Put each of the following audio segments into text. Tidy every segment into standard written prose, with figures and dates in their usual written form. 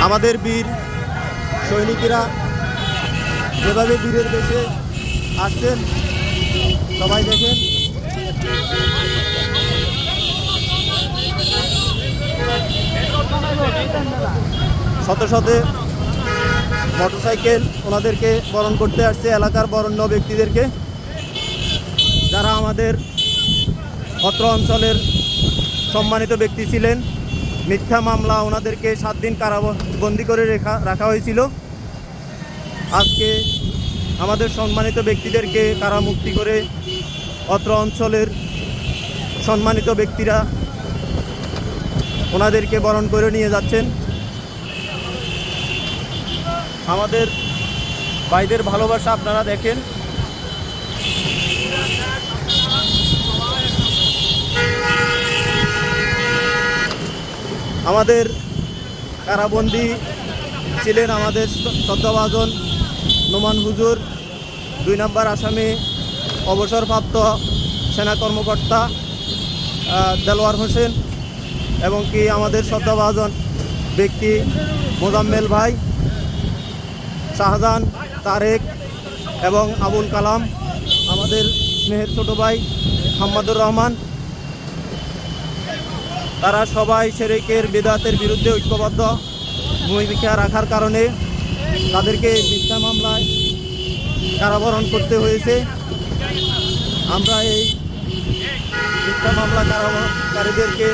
আমাদের বীর সৈনিকেরা যেভাবে বীরের বেশে আসছেন সবাই দেখেন। শত শত মোটরসাইকেল ওনাদেরকে বরণ করতে আসছে, এলাকার বরেণ্য ব্যক্তিদেরকে, যারা আমাদের অত্র অঞ্চলের সম্মানিত ব্যক্তি ছিলেন। মিথ্যা মামলা ওনাদেরকে 7 দিন কারাবন্দি করে রাখা হয়েছিল। আজকে আমাদের সম্মানিত ব্যক্তিদেরকে কারামুক্তি করে অত্র অঞ্চলের সম্মানিত ব্যক্তিরা ওনাদেরকে বরণ করে নিয়ে যাচ্ছেন। আমাদের ভাইদের ভালোবাসা আপনারা দেখেন। আমাদের কারাবন্দী ছিলেন আমাদের শ্রদ্ধাভাজন নোমান হুজুর, 2 নম্বর আসামি অবসরপ্রাপ্ত সেনা কর্মকর্তা দেলোয়ার হোসেন, এবং কি আমাদের শ্রদ্ধাভাজন ব্যক্তি মোজাম্মেল ভাই, শাহজাহান, তারেক এবং আবুল কালাম, আমাদের স্নেহের ছোট ভাই মোহাম্মদুর রহমান। তারা সবাই শিরকের বিদআতের বিরুদ্ধে ঐক্যবদ্ধ ভূমিকা রাখার কারণে তাদেরকে মিথ্যা মামলায় কারাবরণ করতে হয়েছে। আমরা এই মিথ্যা মামলা কারাবরণকারীদেরকে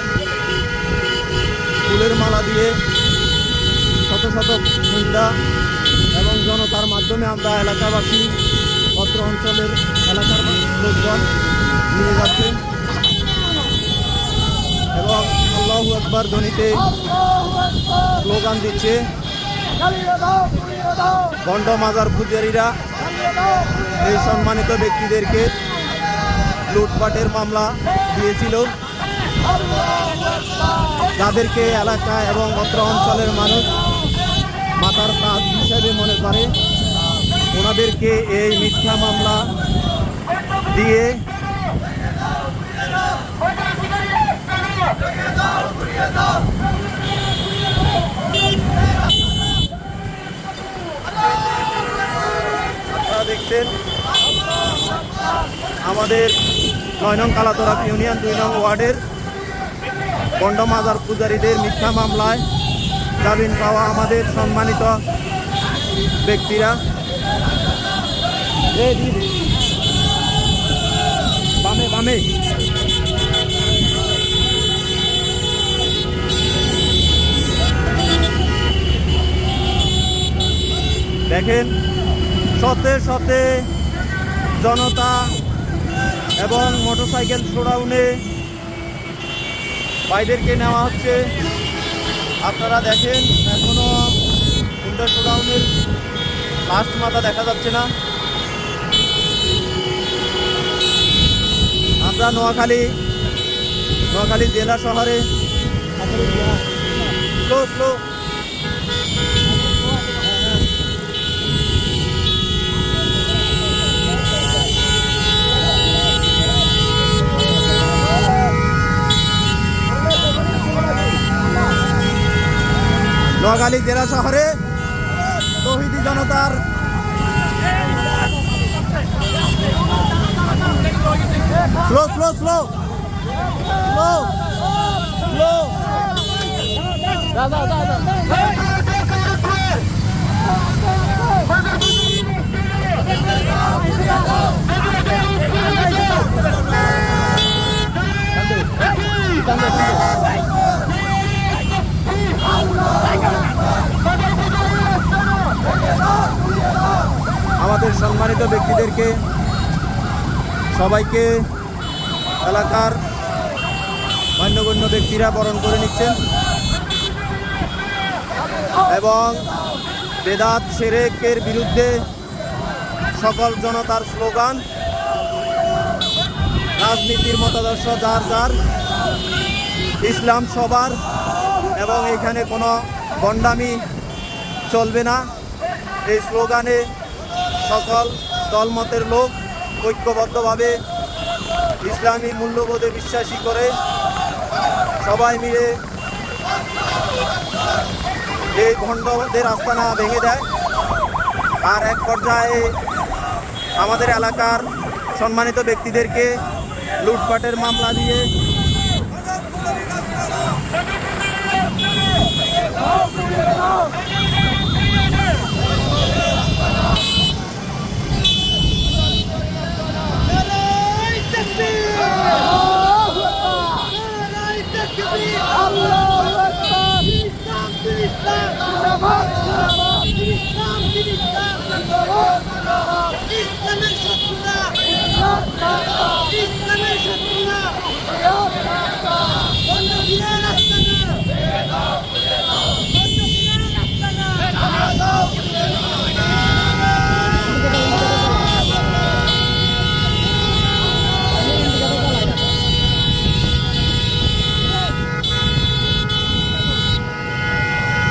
ফুলের মালা দিয়ে শত শত নিন্দা এবং জনতার মাধ্যমে আমরা এলাকাবাসী অত্র অঞ্চলের এলাকার লোকজন নিয়ে যাচ্ছেন এবং আল্লাহু আকবার ধ্বনিতে স্লোগান দিচ্ছে। গন্ড মাজার পূজারীরা এই সম্মানিত ব্যক্তিদেরকে লুটপাটের মামলা দিয়েছিল, যাদেরকে এলাকা এবং অত্র অঞ্চলের মানুষ মাথার কাজ হিসেবে মনে করে। ওনাদেরকে এই মিথ্যা মামলা দিয়ে আপনারা দেখছেন আমাদের 9 নং কালাতরা ইউনিয়ন 2 নং ওয়ার্ডের গন্ড মাজার পূজারীদের মিথ্যা মামলায় জামিন পাওয়া আমাদের সম্মানিত ব্যক্তিরা। বামে বামে দেখেন, শতে শতে জনতা এবং মোটরসাইকেল শোডাউনে ভাইদেরকে নেওয়া হচ্ছে। আপনারা দেখেন এখনো হুন্ডা শোডাউনের লাস্ট মাথা দেখা যাচ্ছে না। আমরা নোয়াখালী জেলা শহরে স্লো নোয়াখালী জেলা শহরে তৌহিদি জনতার slow slow slow slow slow আমাদের সম্মানিত ব্যক্তিদেরকে সবাইকে এলাকার মান্যগণ্য ব্যক্তিরা বরণ করে নিচ্ছেন এবং বেদাত শিরকের বিরুদ্ধে সকল জনতার স্লোগান, রাজনীতির মতাদর্শ যার যার, ইসলাম সবার, এবং এখানে কোনো গন্ডামি চলবে না। এই স্লোগানে সকল দলমতের লোক ঐক্যবদ্ধভাবে ইসলামী মূল্যবোধে বিশ্বাসী করে সবাই মিলে এই ভণ্ডদের আস্তানা ভেঙে দেয়। আর এক পর্যায়ে আমাদের এলাকার সম্মানিত ব্যক্তিদেরকে লুটপাটের মামলা দিয়ে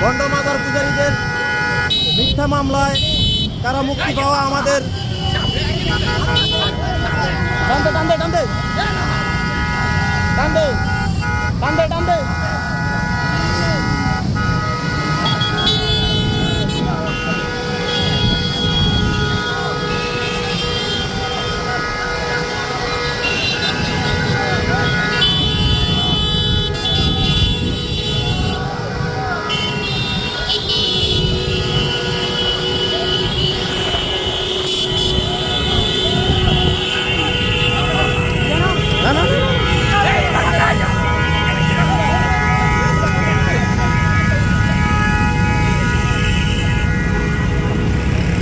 ভণ্ড মাজার পূজারীদের মিথ্যা মামলায় কারা মুক্তি পাওয়া আমাদের টানতে